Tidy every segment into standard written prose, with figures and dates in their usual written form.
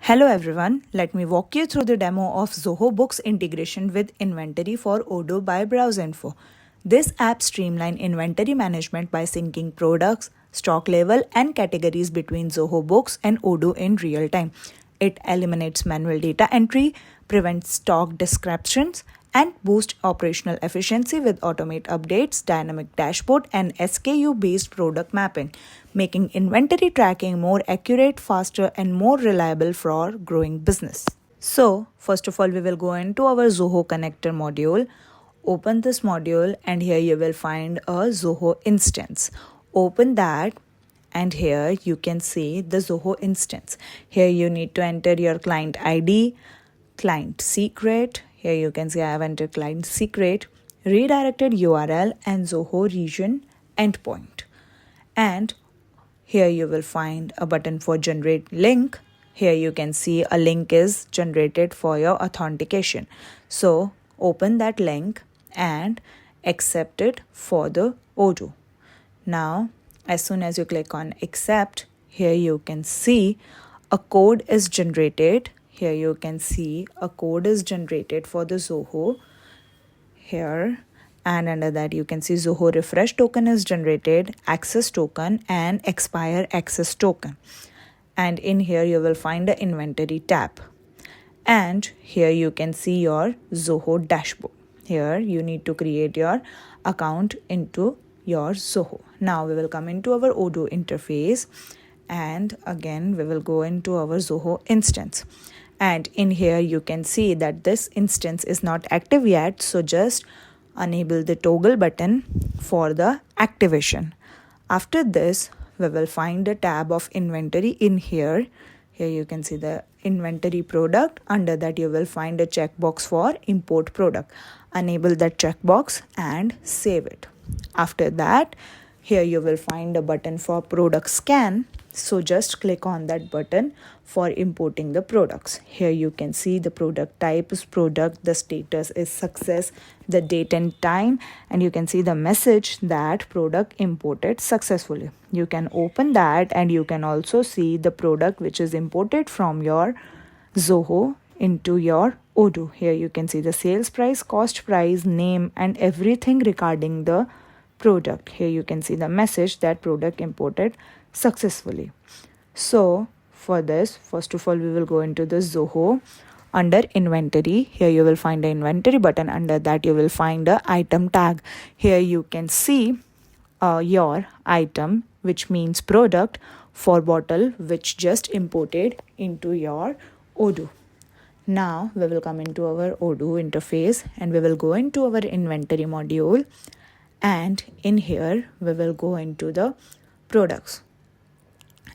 Hello everyone, let me walk you through the demo of Zoho Books integration with inventory for Odoo by BrowseInfo. This app streamlines inventory management by syncing products, stock level, and categories between Zoho Books and Odoo in real time. It eliminates manual data entry, prevents stock disruptions, and boosts operational efficiency with automate updates, dynamic dashboard, and SKU-based product mapping, making inventory tracking more accurate, faster, and more reliable for growing business. So, first of all, we will go into our Zoho connector module. Open this module, and here you will find a Zoho instance. Open that, and here you can see the Zoho instance. Here you need to enter your client ID, client secret. Here you can see I have entered client secret, redirected URL, and Zoho region endpoint. And here you will find a button for generate link. Here you can see a link is generated for your authentication. So open that link and accept it for the Odoo. Now, as soon as you click on accept, here you can see a code is generated. Here you can see a code is generated for the Zoho here, and under that you can see Zoho refresh token is generated, access token, and expire access token. And in here you will find the inventory tab. And here you can see your Zoho dashboard. Here you need to create your account into your Zoho. Now we will come into our Odoo interface, and again we will go into our Zoho instance. And in here you can see that this instance is not active yet, so just enable the toggle button for the activation. After this, we will find the tab of inventory in here. Here you can see the inventory product. Under that you will find a checkbox for import product. Enable that checkbox and save it. After that, here you will find a button for product scan. So just click on that button for importing the products. Here you can see the product type is product, the status is success, the date and time, and you can see the message that product imported successfully. You can open that, and you can also see the product which is imported from your Zoho into your Odoo. Here you can see the sales price, cost price, name, and everything regarding the product. Here you can see the message that product imported successfully. So for this, first of all, we will go into the Zoho. Under inventory, here you will find the inventory button. Under that you will find the item tag. Here you can see your item, which means product, for bottle which just imported into your Odoo. Now we will come into our Odoo interface, and we will go into our inventory module, and in here we will go into the products.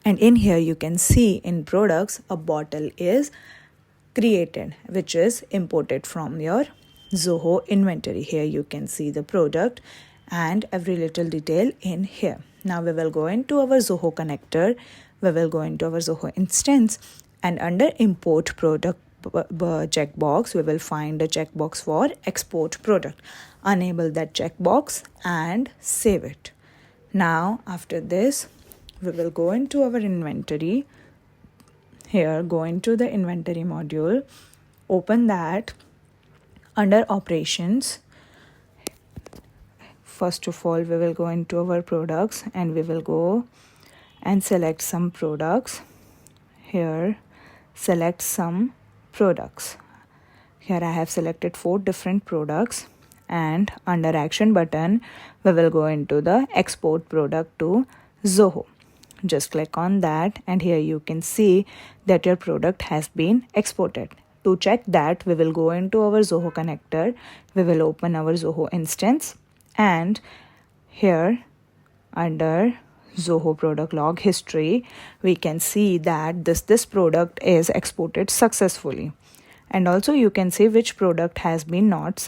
And in here you can see in products a bottle is created which is imported from your Zoho inventory. Here you can see the product and every little detail in here. Now we will go into our Zoho connector. We will go into our Zoho instance, and under import product checkbox we will find a checkbox for export product. Enable that checkbox and save it. Now after this, we will go into our inventory. Here, go into the inventory module, open that. Under operations, first of all we will go into our products, and we will go and select some products. Here select some products. Here I have selected 4 different products, and under action button we will go into the export product to Zoho. Just click on that, and here you can see that your product has been exported. To check that, we will go into our Zoho connector. We will open our Zoho instance, and here under Zoho product log history, we can see that this product is exported successfully. And also you can see which product has been not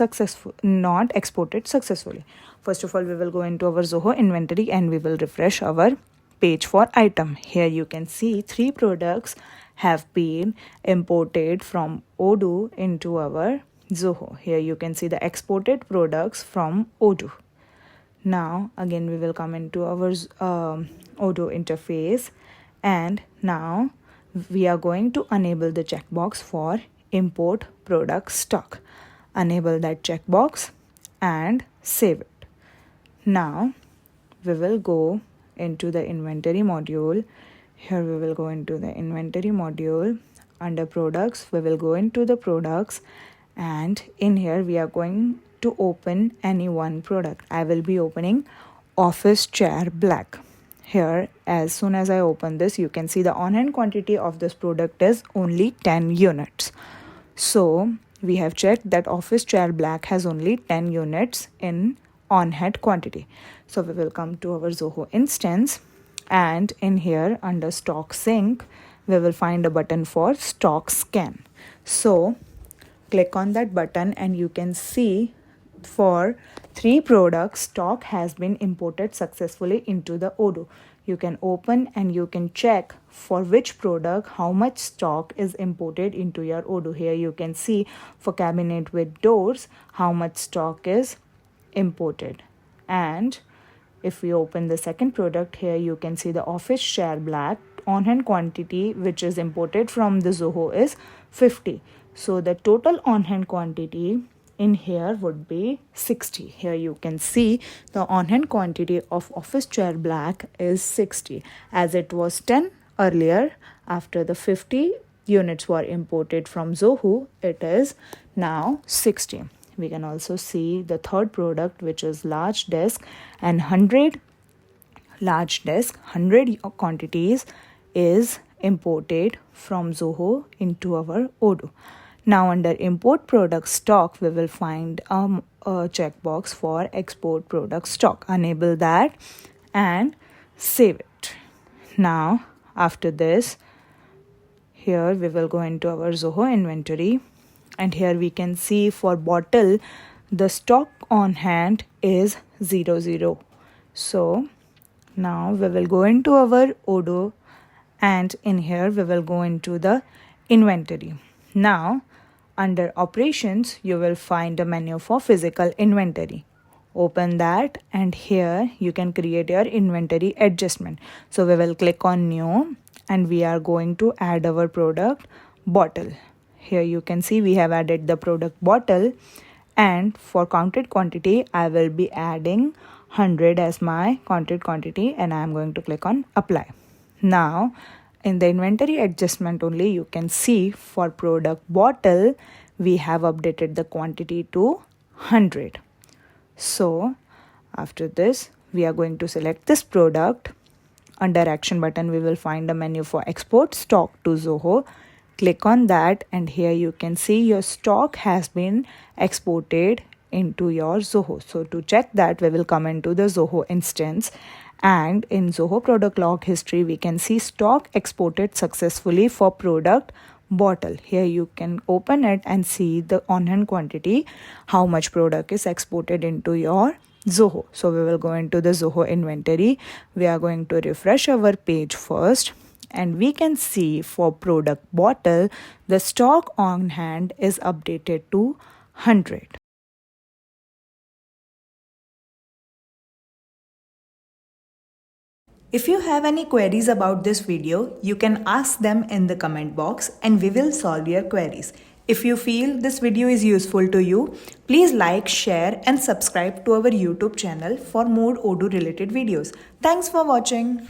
exported successfully. First of all, we will go into our Zoho inventory, and we will refresh our page for item. Here you can see 3 products have been imported from Odoo into our Zoho. Here you can see the exported products from Odoo. Now again we will come into our Odoo interface, and now we are going to enable the checkbox for import product stock. Enable that checkbox and save it. Now we will go into the inventory module. Here we will go into the inventory module. Under products, we will go into the products, and in here we are going to open any one product. I will be opening office chair black. Here, as soon as I open this, you can see the on-hand quantity of this product is only 10 units. So we have checked that office chair black has only 10 units in on-hand quantity. So we will come to our Zoho instance, and in here under stock sync, we will find a button for stock scan. So click on that button and you can see for 3 products stock has been imported successfully into the Odoo. You can open and you can check for which product how much stock is imported into your Odoo. Here you can see for cabinet with doors how much stock is imported. And if we open the second product, here you can see the office chair black on-hand quantity which is imported from the Zoho is 50. So the total on-hand quantity in here would be 60. Here you can see the on-hand quantity of office chair black is 60, as it was 10 earlier. After the 50 units were imported from Zoho, it is now 60. We can also see the third product, which is large desk, and 100 large desk, 100 quantities is imported from Zoho into our Odoo. Now under import product stock, we will find a checkbox for export product stock. Enable that and save it. Now after this, here we will go into our Zoho inventory, and here we can see for bottle the stock on hand is 00. So now we will go into our Odoo, and in here we will go into the inventory. Now under operations, you will find a menu for physical inventory. Open that, and here you can create your inventory adjustment. So we will click on new, and we are going to add our product bottle. Here you can see we have added the product bottle, and for counted quantity I will be adding 100 as my counted quantity, and I am going to click on apply. Now in the inventory adjustment only, you can see for product bottle we have updated the quantity to 100. So after this, we are going to select this product. Under action button, we will find a menu for export stock to Zoho. Click on that, and here you can see your stock has been exported into your Zoho. So to check that, we will come into the Zoho instance, and in Zoho product log history, we can see stock exported successfully for product bottle. Here you can open it and see the on-hand quantity, how much product is exported into your Zoho. So we will go into the Zoho inventory. We are going to refresh our page first, and we can see for product bottle, the stock on hand is updated to 100. If you have any queries about this video, you can ask them in the comment box and we will solve your queries. If you feel this video is useful to you, please like, share and subscribe to our YouTube channel for more Odoo related videos. Thanks for watching.